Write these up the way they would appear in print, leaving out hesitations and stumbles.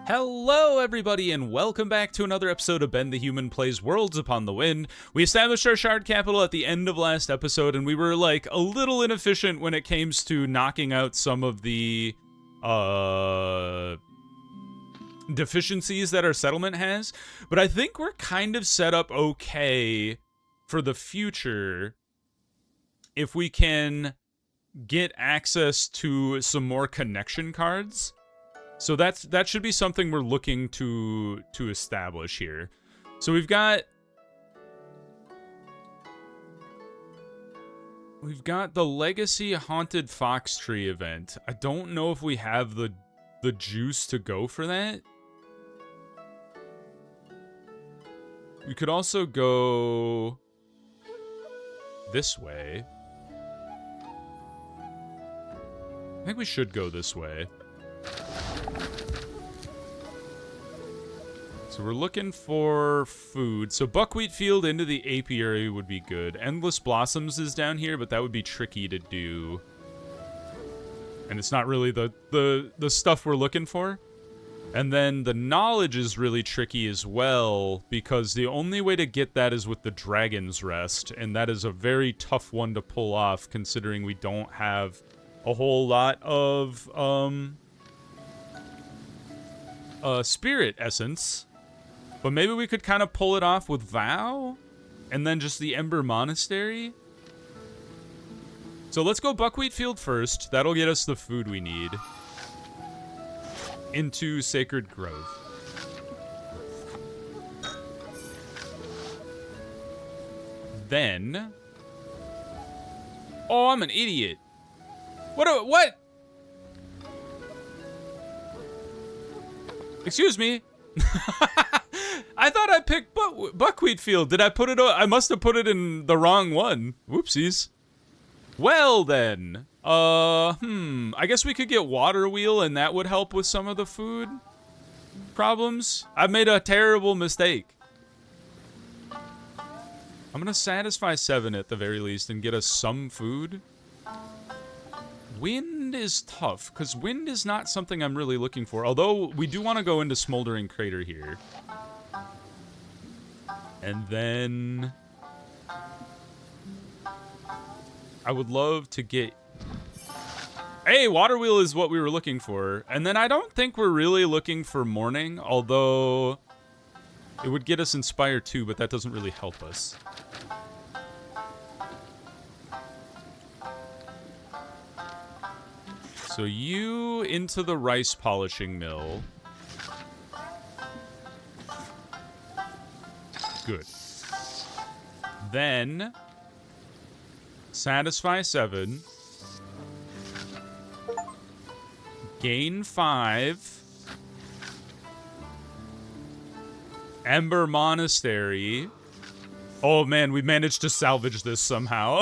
Hello everybody and welcome back to another episode of Ben the Human Plays Worlds Upon the Wind. We established our shard capital at the end of last episode and we were like a little inefficient when it came to knocking out some of the deficiencies that our settlement has, but I think we're kind of set up okay for the future if we can get access to some more connection cards. So that should be something we're looking to establish here. So we've got the Legacy Haunted Fox Tree event. I don't know if we have the juice to go for that. We could also go this way. I think we should go this way. So we're looking for food. So buckwheat field into the apiary would be good. Endless blossoms is down here, but that would be tricky to do. And it's not really the stuff we're looking for. And then the knowledge is really tricky as well, because the only way to get that is with the Dragon's Rest, and that is a very tough one to pull off, considering we don't have a whole lot of spirit essence. But maybe we could kind of pull it off with Vow, and then just the Ember Monastery. So let's go Buckwheat Field first. That'll get us the food we need. Into Sacred Grove. Then... Oh, I'm an idiot. What? Excuse me. I thought I picked Buckwheat Field. Did I put it? I must have put it in the wrong one. Whoopsies. Well then, I guess we could get Water Wheel, and that would help with some of the food problems. I made a terrible mistake. I'm gonna satisfy 7 at the very least and get us some food. Wind is tough, because wind is not something I'm really looking for. Although, we do want to go into Smoldering Crater here. And then... I would love to get... Hey, Water Wheel is what we were looking for. And then I don't think we're really looking for Morning, although... It would get us Inspire 2, but that doesn't really help us. So you into the rice polishing mill. Good. Then satisfy 7. Gain 5. Ember Monastery. Oh man, we managed to salvage this somehow.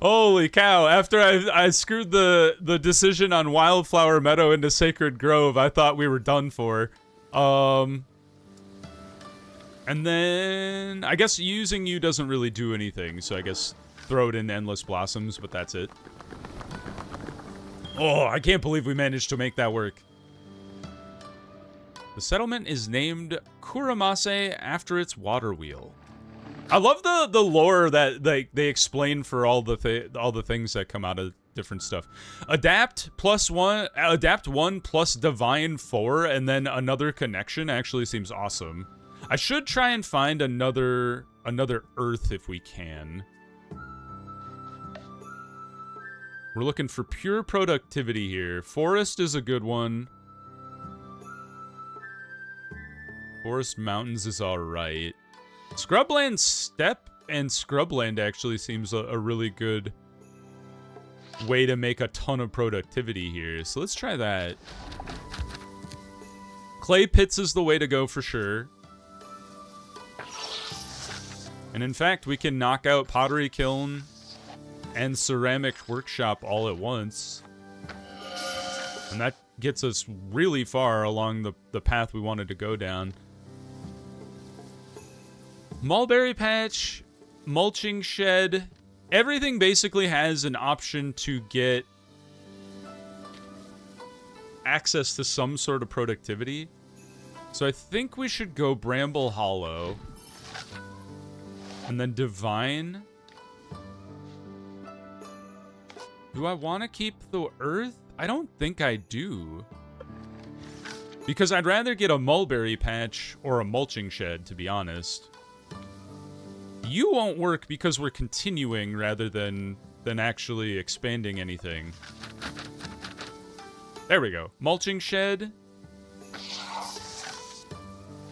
Holy cow, after I screwed the decision on Wildflower Meadow into Sacred Grove, I thought we were done for. And then I guess using you doesn't really do anything, so I guess throw it in Endless Blossoms, but that's it. Oh, I can't believe we managed to make that work. The settlement is named Kuramase after its water wheel. I love the lore that they explain for all the things that come out of different stuff. Adapt 1 plus Divine 4, and then another connection actually seems awesome. I should try and find another Earth if we can. We're looking for pure productivity here. Forest is a good one. Forest Mountains is alright. Scrubland Steppe and Scrubland actually seems a really good way to make a ton of productivity here. So let's try that. Clay Pits is the way to go for sure. And in fact, we can knock out Pottery Kiln and Ceramic Workshop all at once. And that gets us really far along the path we wanted to go down. Mulberry Patch, Mulching Shed, everything basically has an option to get access to some sort of productivity. So I think we should go Bramble Hollow. And then Divine. Do I want to keep the Earth? I don't think I do. Because I'd rather get a mulberry patch or a mulching shed, to be honest. You won't work because we're continuing rather than actually expanding anything. There we go. Mulching shed.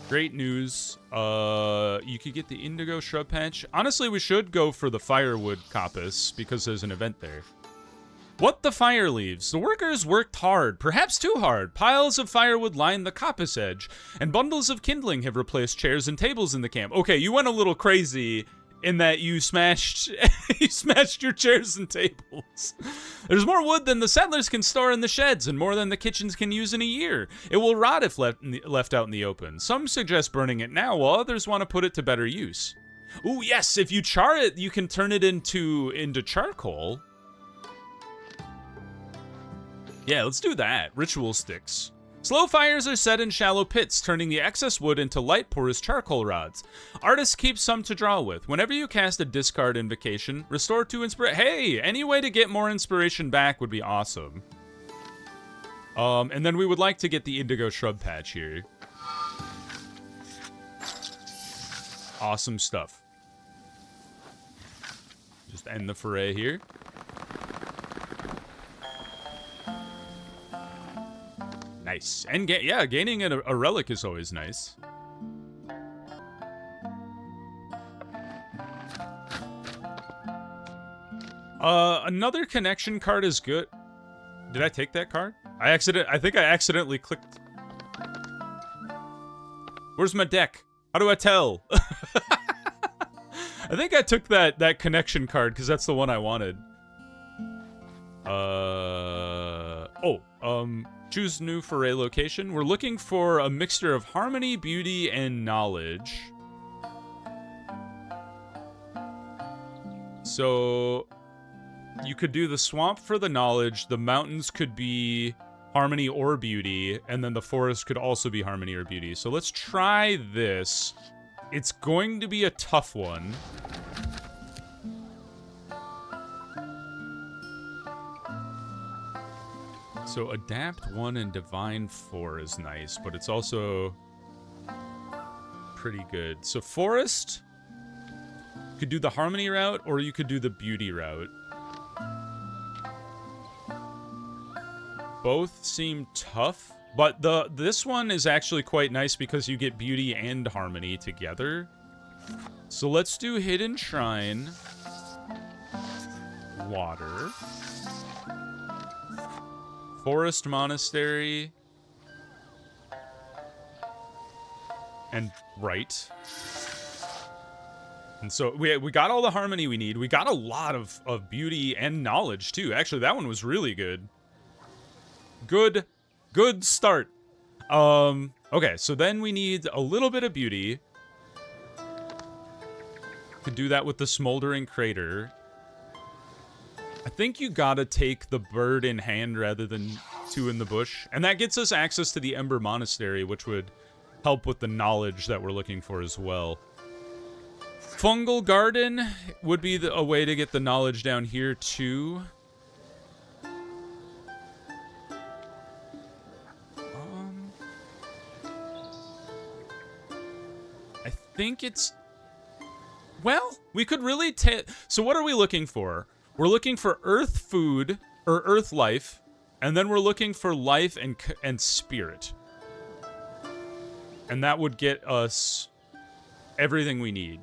Great news. You could get the indigo shrub patch. Honestly, we should go for the firewood coppice because there's an event there. What the fire leaves? The workers worked hard, perhaps too hard. Piles of firewood line the coppice edge, and bundles of kindling have replaced chairs and tables in the camp. Okay, you went a little crazy in that you smashed your chairs and tables. There's more wood than the settlers can store in the sheds, and more than the kitchens can use in a year. It will rot if left out in the open. Some suggest burning it now, while others want to put it to better use. Ooh, yes, if you char it, you can turn it into charcoal. Yeah, let's do that. Ritual sticks. Slow fires are set in shallow pits, turning the excess wood into light porous charcoal rods. Artists keep some to draw with. Whenever you cast a discard invocation, restore 2 inspiration. Hey, any way to get more inspiration back would be awesome. And then we would like to get the indigo shrub patch here. Awesome stuff. Just end the foray here. Nice. And gaining a relic is always nice. Another connection card is good. Did I take that card? I think I accidentally clicked. Where's my deck? How do I tell? I think I took that connection card because that's the one I wanted. Choose new foray location. We're looking for a mixture of harmony, beauty, and knowledge. So you could do the swamp for the knowledge, the mountains could be harmony or beauty, and then the forest could also be harmony or beauty. So let's try this. It's going to be a tough one. So adapt 1 and divine 4 is nice, but it's also pretty good. So forest, you could do the harmony route or you could do the beauty route. Both seem tough, but this one is actually quite nice because you get beauty and harmony together. So let's do hidden shrine, water, forest monastery, and right. And so we got all the harmony we need. We got a lot of beauty and knowledge too. Actually, that one was really good. Good start. Okay, so then we need a little bit of beauty. Could do that with the smoldering crater. I think you gotta take the bird in hand rather than 2 in the bush. And that gets us access to the Ember Monastery, which would help with the knowledge that we're looking for as well. Fungal Garden would be a way to get the knowledge down here too. I think it's... Well, we could really so what are we looking for? We're looking for earth food, or earth life, and then we're looking for life and spirit. And that would get us everything we need.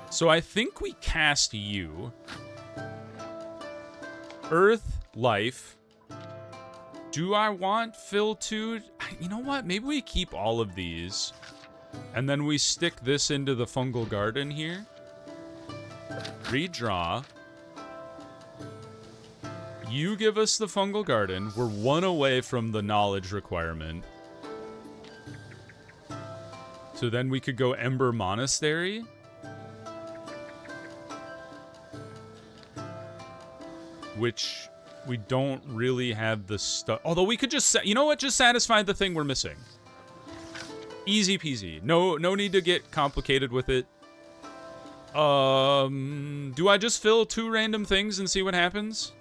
So I think we cast you. Earth, life. Do I want fill 2? You know what? Maybe we keep all of these. And then we stick this into the fungal garden here. Redraw. You give us the fungal garden. We're 1 away from the knowledge requirement. So then we could go Ember Monastery. Which We don't really have the stuff. Although we could just, you know what? Just satisfy the thing we're missing. Easy peasy. No need to get complicated with it. Do I just fill 2 random things and see what happens?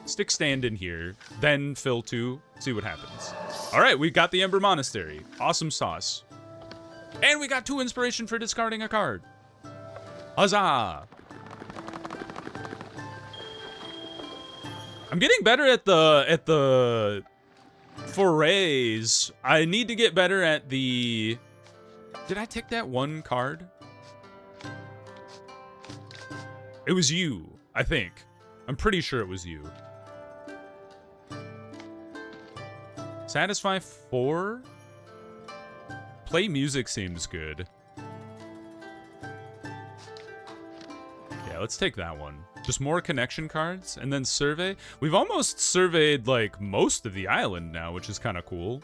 Stick stand in here, then fill 2, see what happens. All right, we got the Ember Monastery. Awesome sauce. And we got 2 inspiration for discarding a card. Huzzah! I'm getting better at the forays. I need to get better at the... Did I take that 1 card? It was you, I think. I'm pretty sure it was you. Satisfy 4? Play music seems good. Yeah, let's take that one. Just more connection cards, and then survey. We've almost surveyed, like, most of the island now, which is kind of cool.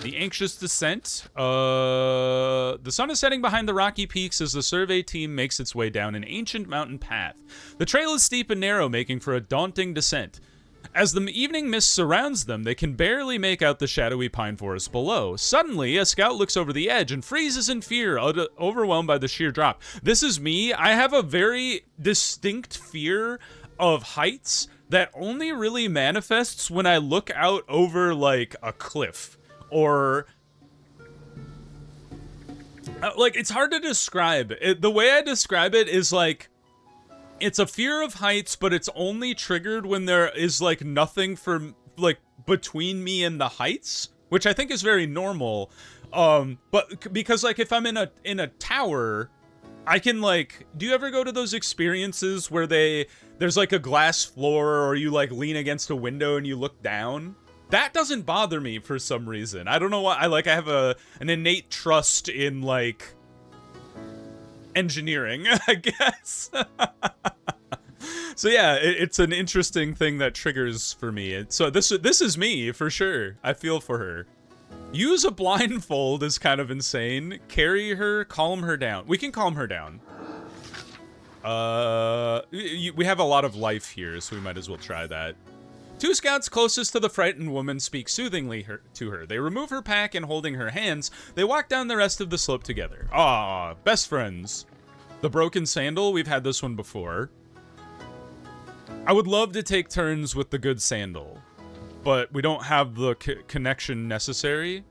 The Anxious Descent. The sun is setting behind the rocky peaks as the survey team makes its way down an ancient mountain path. The trail is steep and narrow, making for a daunting descent. As the evening mist surrounds them, they can barely make out the shadowy pine forest below. Suddenly, a scout looks over the edge and freezes in fear, overwhelmed by the sheer drop. This is me. I have a very distinct fear of heights that only really manifests when I look out over, like, a cliff. Or, like, it's hard to describe. The way I describe it is, like, it's a fear of heights, but it's only triggered when there is, like, nothing for, like, between me and the heights, which I think is very normal. But because, like, if I'm in a tower, I can, like, do you ever go to those experiences where there's, like, a glass floor, or you, like, lean against a window and you look down? That doesn't bother me for some reason. I don't know why. I have an innate trust in, like, engineering, I guess. So yeah, it's an interesting thing that triggers for me. So this is me for sure. I feel for her. Use a blindfold is kind of insane. Carry her, calm her down. We can calm her down. We have a lot of life here, so we might as well try that. 2 scouts closest to the frightened woman speak soothingly to her. They remove her pack and holding her hands, they walk down the rest of the slope together. Ah, best friends. The broken sandal, we've had this one before. I would love to take turns with the good sandal, but we don't have the connection necessary.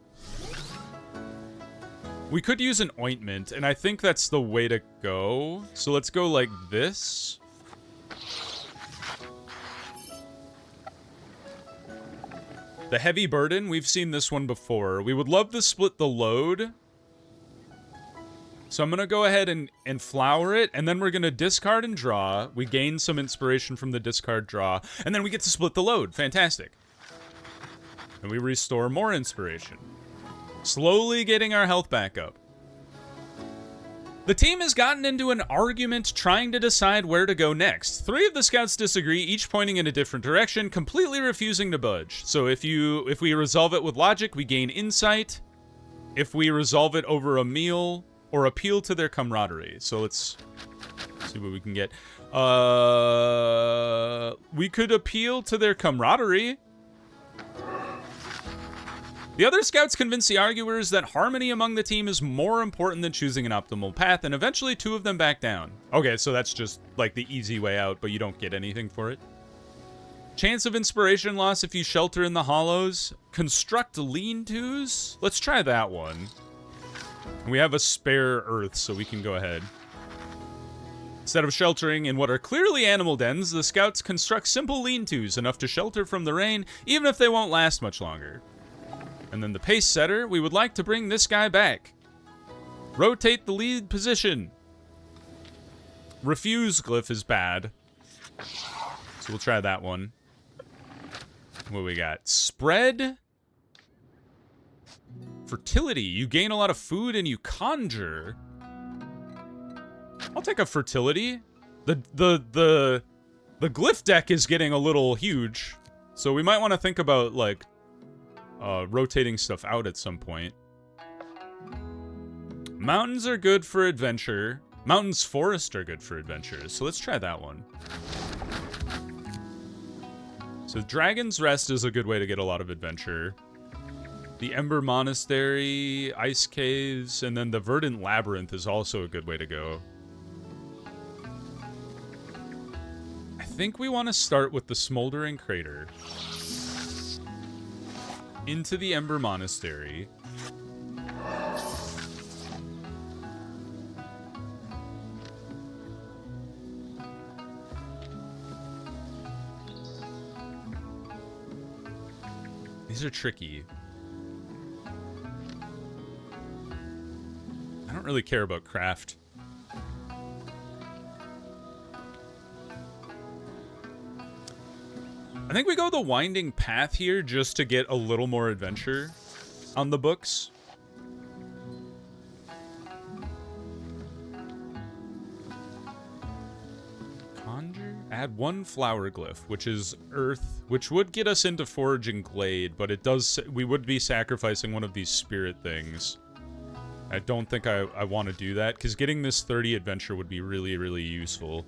We could use an ointment, and I think that's the way to go. So let's go like this. The heavy burden, we've seen this one before. We would love to split the load. So I'm going to go ahead and flower it, and then we're going to discard and draw. We gain some inspiration from the discard draw, and then we get to split the load. Fantastic. And we restore more inspiration. Slowly getting our health back up. The team has gotten into an argument trying to decide where to go next. 3 of the scouts disagree, each pointing in a different direction, completely refusing to budge. So if we resolve it with logic, we gain insight. If we resolve it over a meal or appeal to their camaraderie. So let's see what we can get. We could appeal to their camaraderie. The other scouts convince the arguers that harmony among the team is more important than choosing an optimal path, and eventually 2 of them back down. Okay, so that's just like the easy way out, but you don't get anything for it. Chance of inspiration loss if you shelter in the hollows. Construct lean-tos? Let's try that one. We have a spare earth, so we can go ahead. Instead of sheltering in what are clearly animal dens, the scouts construct simple lean-tos, enough to shelter from the rain, even if they won't last much longer. And then the pace setter, we would like to bring this guy back. Rotate the lead position. Refuse glyph is bad. So we'll try that one. What we got? Spread. Fertility. You gain a lot of food and you conjure. I'll take a fertility. The glyph deck is getting a little huge. So we might want to think about, like, rotating stuff out at some point. Mountains are good for adventure. Mountains Forest are good for adventures, so let's try that one. So Dragon's Rest is a good way to get a lot of adventure. The Ember Monastery, Ice Caves, and then the Verdant Labyrinth is also a good way to go. I think we want to start with the Smoldering Crater. Into the Ember Monastery. These are tricky. I don't really care about craft. I think we go the winding path here just to get a little more adventure on the books. Conjure? Add 1 flower glyph, which is earth, which would get us into foraging glade, but it does, we would be sacrificing one of these spirit things. I don't think I want to do that, because getting this 30 adventure would be really, really useful.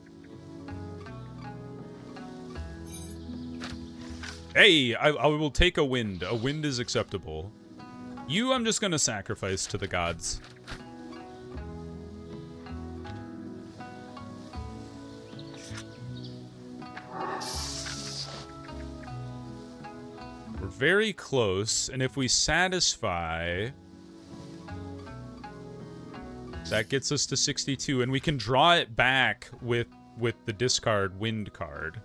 Hey, I will take a wind. A wind is acceptable. You, I'm just going to sacrifice to the gods. We're very close, and if we satisfy... that gets us to 62, and we can draw it back with the discard wind card.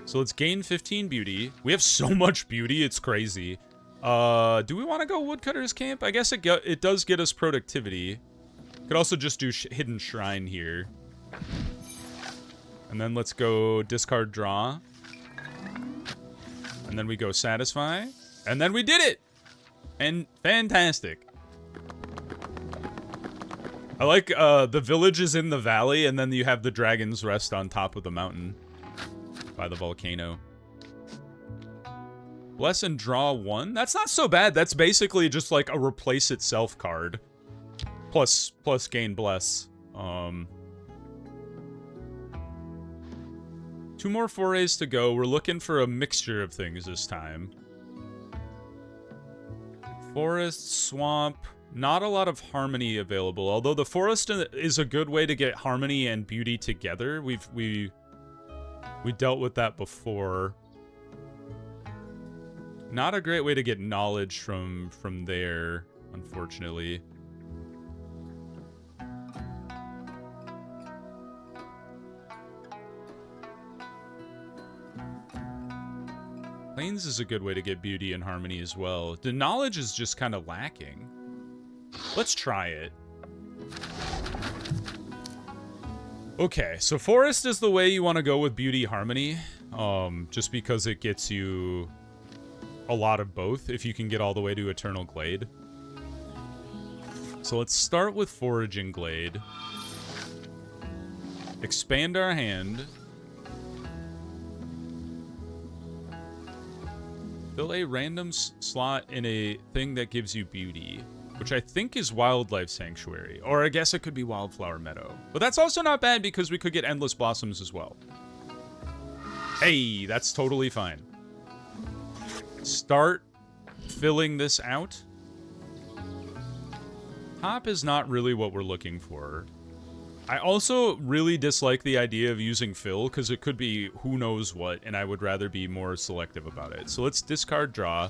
So let's gain 15 beauty. We have so much beauty, it's crazy. Do we want to go Woodcutter's Camp? I guess it does get us productivity. Could also just do Hidden Shrine here. And then let's go discard draw. And then we go satisfy. And then we did it! And fantastic. I like the village is in the valley, and then you have the Dragon's Rest on top of the mountain by the volcano. Bless and draw 1? That's not so bad. That's basically just like a replace itself card. Plus gain bless. 2 more forays to go. We're looking for a mixture of things this time. Forest, swamp. Not a lot of harmony available, although the forest is a good way to get harmony and beauty together. We dealt with that before. Not a great way to get knowledge from there, unfortunately. Plains is a good way to get beauty and harmony as well. The knowledge is just kind of lacking. Let's try it. Okay, so forest is the way you want to go with beauty harmony. Just because it gets you a lot of both if you can get all the way to Eternal Glade. So let's start with foraging glade. Expand our hand. Fill a random slot in a thing that gives you beauty, which I think is Wildlife Sanctuary. Or I guess it could be Wildflower Meadow. But that's also not bad because we could get Endless Blossoms as well. Hey, that's totally fine. Start filling this out. Top is not really what we're looking for. I also really dislike the idea of using fill because it could be who knows what, and I would rather be more selective about it. So let's discard draw.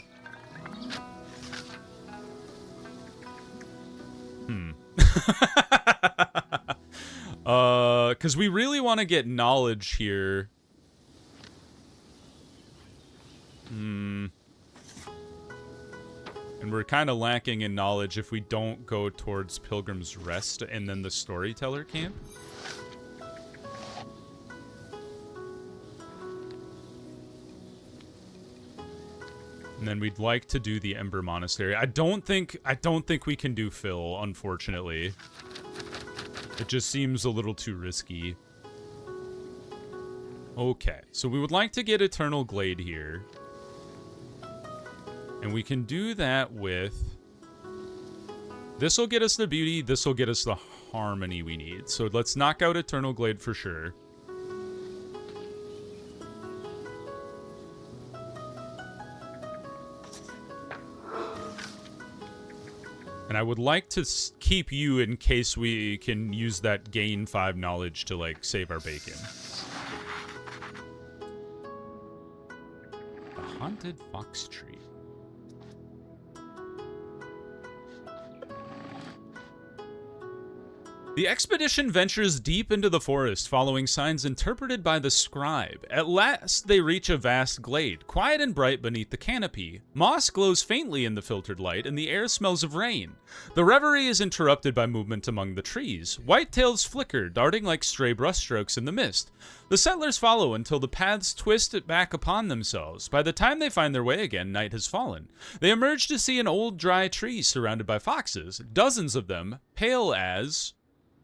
Because we really want to get knowledge here. And we're kind of lacking in knowledge if we don't go towards Pilgrim's Rest and then the Storyteller Camp. And then we'd like to do the Ember Monastery. I don't think we can do Phil, unfortunately. It just seems a little too risky. Okay, so we would like to get Eternal Glade here. And we can do that with... This will get us the beauty, this will get us the harmony we need. So let's knock out Eternal Glade for sure. And I would like to keep you in case we can use that gain 5 knowledge to, like, save our bacon. The Haunted Fox Tree. The expedition ventures deep into the forest, following signs interpreted by the scribe. At last, they reach a vast glade, quiet and bright beneath the canopy. Moss glows faintly in the filtered light, and the air smells of rain. The reverie is interrupted by movement among the trees. Whitetails flicker, darting like stray brushstrokes in the mist. The settlers follow until the paths twist it back upon themselves. By the time they find their way again, night has fallen. They emerge to see an old dry tree surrounded by foxes, dozens of them, pale as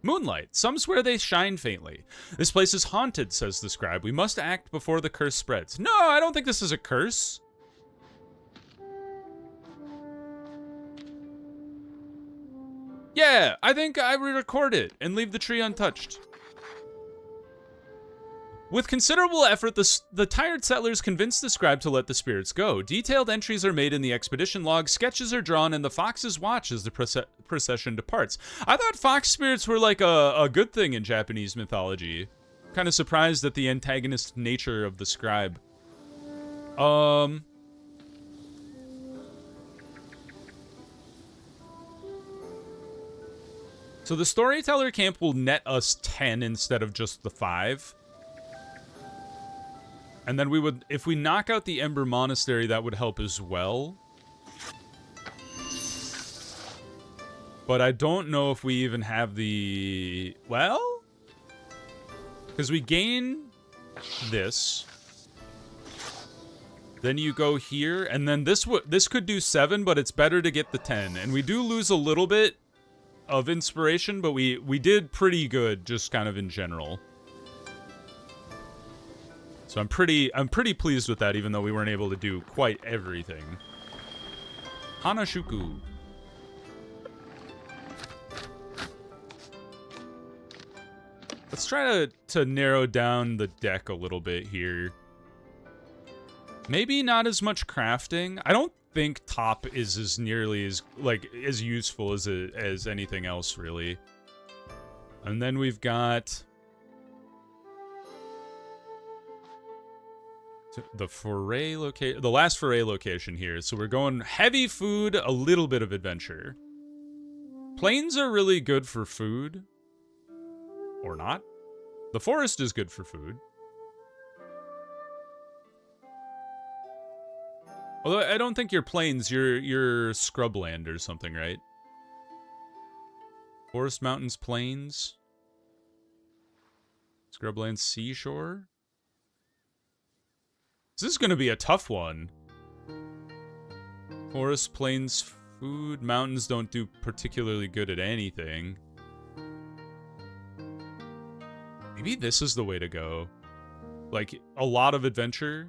moonlight. Some swear they shine faintly. This place is haunted, says the scribe. We must act before the curse spreads. No, I don't think this is a curse. Yeah, I think I re-record it and leave the tree untouched. With considerable effort, the tired settlers convince the scribe to let the spirits go. Detailed entries are made in the expedition log, sketches are drawn, and the foxes watch as the procession departs. I thought fox spirits were like a good thing in Japanese mythology. Kind of surprised at the antagonist nature of the scribe. So the storyteller camp will net us 10 instead of just the 5. And then we would, if we knock out the Ember Monastery, that would help as well. But I don't know if we even have the, well, because we gain this. Then you go here, and then this could do 7, but it's better to get the 10. And we do lose a little bit of inspiration, but we did pretty good, just kind of in general. So I'm pretty pleased with that, even though we weren't able to do quite everything. Hanashuku. Let's try to narrow down the deck a little bit here. Maybe not as much crafting. I don't think top is as nearly as as useful as anything else, really. And then we've got the foray location, the last foray location here. So we're going heavy food, a little bit of adventure. Plains are really good for food. Or not. The forest is good for food. Although I don't think you're plains, you're scrubland or something, right? Forest, mountains, plains. Scrubland, seashore. This is going to be a tough one. Forest, plains, food. Mountains don't do particularly good at anything. Maybe this is the way to go. Like, a lot of adventure.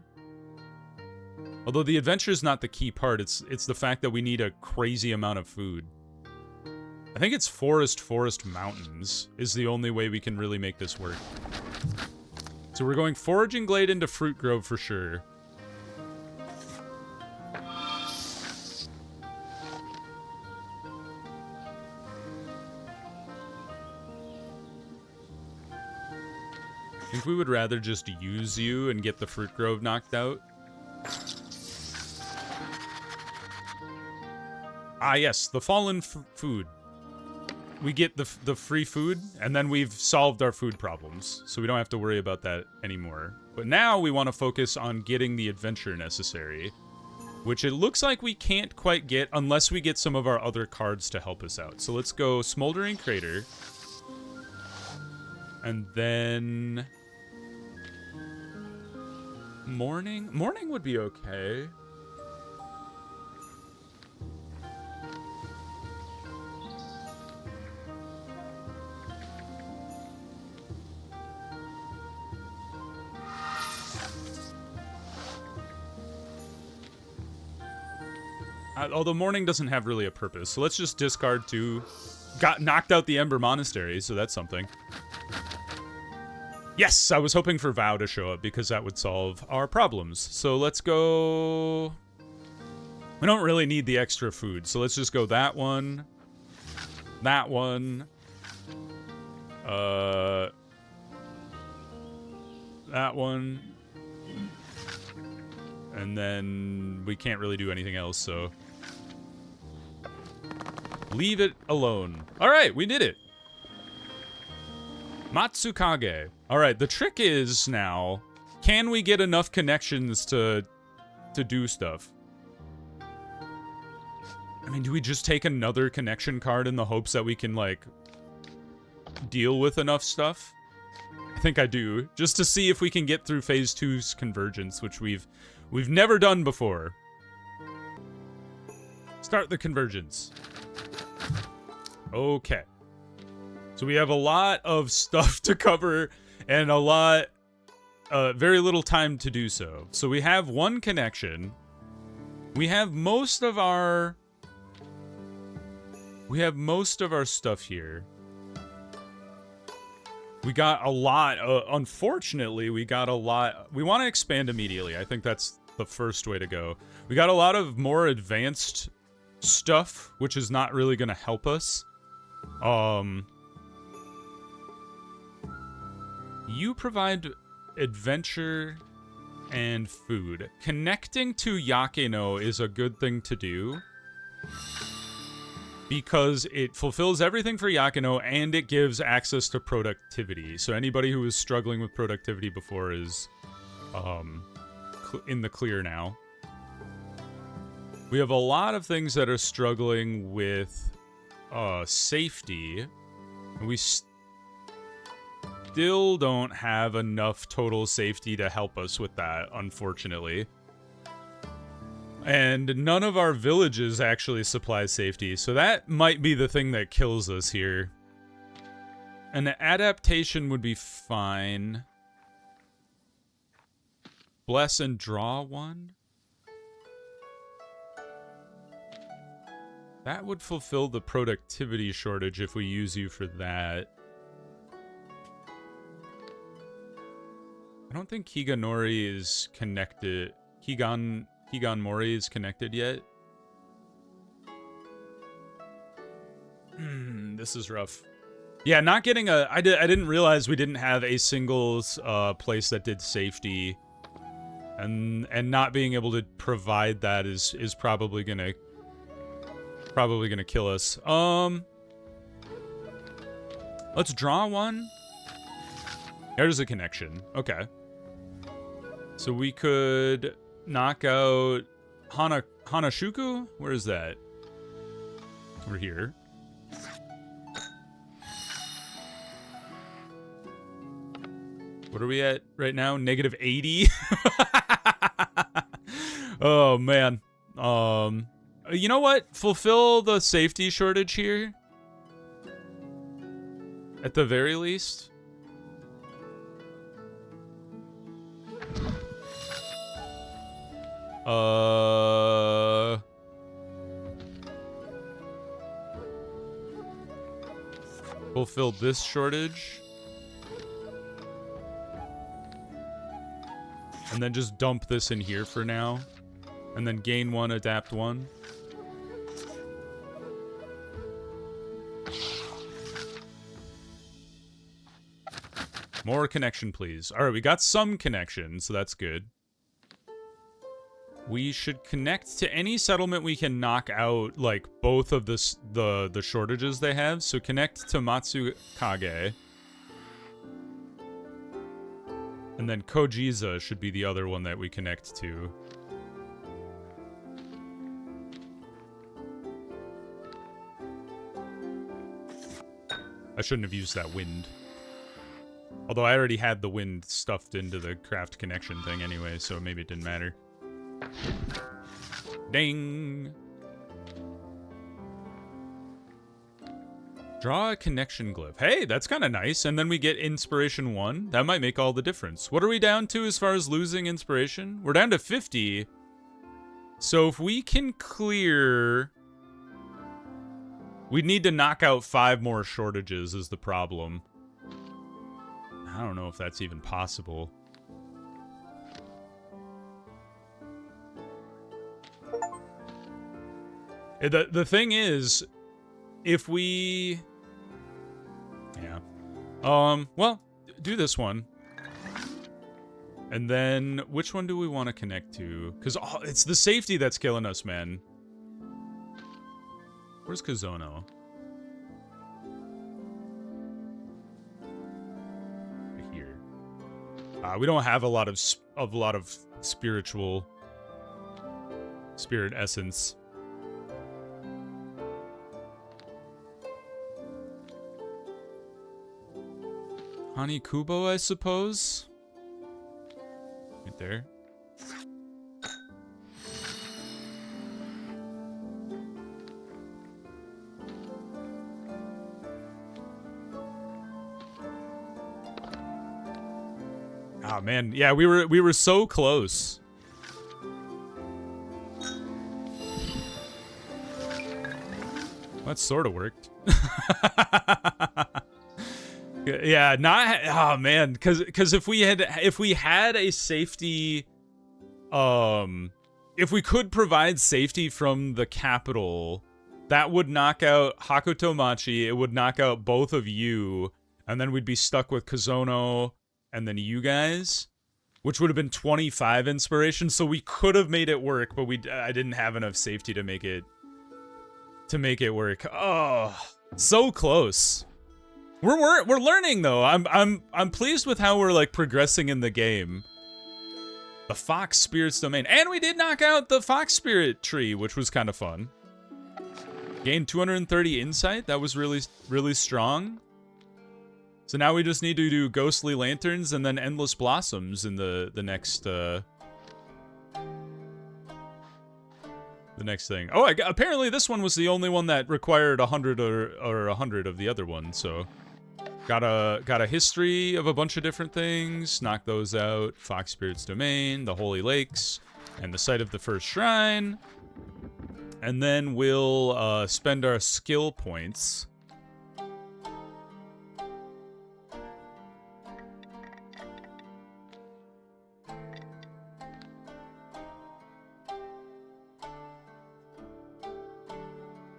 Although the adventure is not the key part. It's the fact that we need a crazy amount of food. I think it's forest, mountains is the only way we can really make this work. So we're going foraging glade into fruit grove for sure. I think we would rather just use you and get the fruit grove knocked out. Ah, yes, the fallen food. We get the free food, and then we've solved our food problems, so we don't have to worry about that anymore. But now we want to focus on getting the adventure necessary, which it looks like we can't quite get unless we get some of our other cards to help us out. So let's go Smoldering Crater, and then Morning? Morning would be okay. Although morning doesn't have really a purpose, so let's just discard 2, got knocked out the Ember Monastery, so that's something. Yes, I was hoping for Vow to show up because that would solve our problems. So let's go... We don't really need the extra food, so let's just go that one. That one. That one. And then we can't really do anything else, so... Leave it alone. Alright, we did it. Matsukage. Alright, the trick is now, can we get enough connections to do stuff? I mean, do we just take another connection card in the hopes that we can, like, deal with enough stuff? I think I do. Just to see if we can get through Phase 2's convergence, which we've never done before. Start the convergence. Okay. So we have a lot of stuff to cover and a lot, very little time to do so. So we have one connection. We have most of our stuff here. We got a lot, unfortunately, we got a lot. We want to expand immediately. I think that's the first way to go. We got a lot of more advanced stuff, which is not really going to help us. You provide adventure and food. Connecting to Yakeno is a good thing to do because it fulfills everything for Yakeno and it gives access to productivity. So anybody who was struggling with productivity before is in the clear now. We have a lot of things that are struggling with safety. We still don't have enough total safety to help us with that, unfortunately. And none of our villages actually supply safety, so that might be the thing that kills us here. An adaptation would be fine. Bless and draw one? That would fulfill the productivity shortage if we use you for that. I don't think Higanori is connected. Higanmori is connected yet. This is rough. Yeah, not getting a... I didn't realize we didn't have a single place that did safety. And not being able to provide that is probably gonna kill us. Let's draw one. There's a connection. Okay. So we could knock out Hanashuku? Where is that? Over here. What are we at right now? Negative 80? Oh, man. You know what? Fulfill the safety shortage here. At the very least. Fulfill this shortage. And then just dump this in here for now. And then gain one, adapt one. More connection, please. Alright, we got some connection, so that's good. We should connect to any settlement we can knock out, like, both of the shortages they have. So connect to Matsukage. And then Kojiza should be the other one that we connect to. I shouldn't have used that wind. Although I already had the wind stuffed into the craft connection thing anyway, so maybe it didn't matter. Ding! Draw a connection glyph. Hey, that's kind of nice. And then we get inspiration 1. That might make all the difference. What are we down to as far as losing inspiration? We're down to 50. So if we can clear We'd need to knock out 5 more shortages is the problem. I don't know if that's even possible. The thing is, if we... Yeah. Well, do this one. And then, which one do we want to connect to? Because it's the safety that's killing us, man. Where's Kazono? Right here. We don't have a lot of spiritual spirit essence. Hani Kubo, I suppose. Right there. Oh man, yeah, we were so close. That sort of worked. Yeah, not. Oh man, because if we had a safety, if we could provide safety from the capital, that would knock out Hakuto Machi. It would knock out both of you, and then we'd be stuck with Kazono and then you guys, which would have been 25 inspiration. So we could have made it work, but I didn't have enough safety to make it work. Oh, so close. We're learning though. I'm pleased with how we're like progressing in the game. The Fox Spirit's domain, and we did knock out the Fox Spirit tree, which was kind of fun. Gained 230 insight. That was really strong. So now we just need to do Ghostly Lanterns and then Endless Blossoms in the next thing. Oh, apparently this one was the only one that required 100 or 100 of the other ones. So got a history of a bunch of different things. Knock those out. Fox Spirit's Domain, the Holy Lakes, and the site of the first shrine. And then we'll spend our skill points.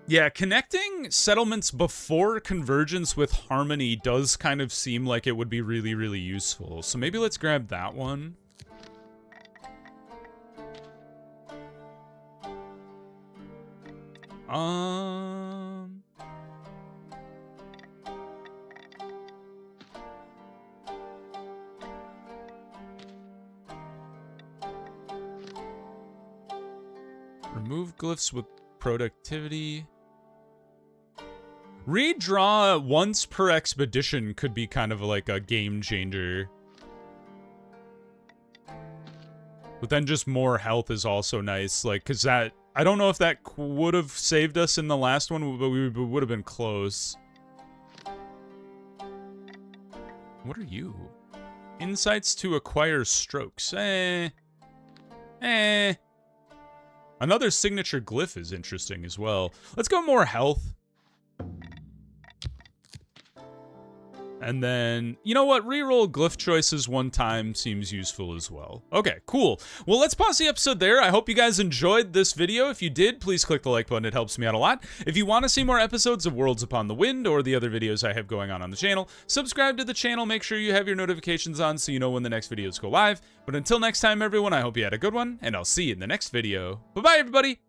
Yeah, connecting settlements before convergence with harmony does kind of seem like it would be really, really useful. So maybe let's grab that one. Remove glyphs with productivity. Redraw once per expedition could be kind of like a game changer. But then just more health is also nice, like, because that, I don't know if that would have saved us in the last one, but we would have been close. What are you? Insights to acquire strokes. Another signature glyph is interesting as well. Let's go more health. And then, you know what? Reroll glyph choices one time seems useful as well. Okay, cool. Well, let's pause the episode there. I hope you guys enjoyed this video. If you did, please click the like button. It helps me out a lot. If you want to see more episodes of Worlds Upon the Wind or the other videos I have going on the channel, subscribe to the channel. Make sure you have your notifications on so you know when the next videos go live. But until next time, everyone, I hope you had a good one, and I'll see you in the next video. Bye-bye, everybody!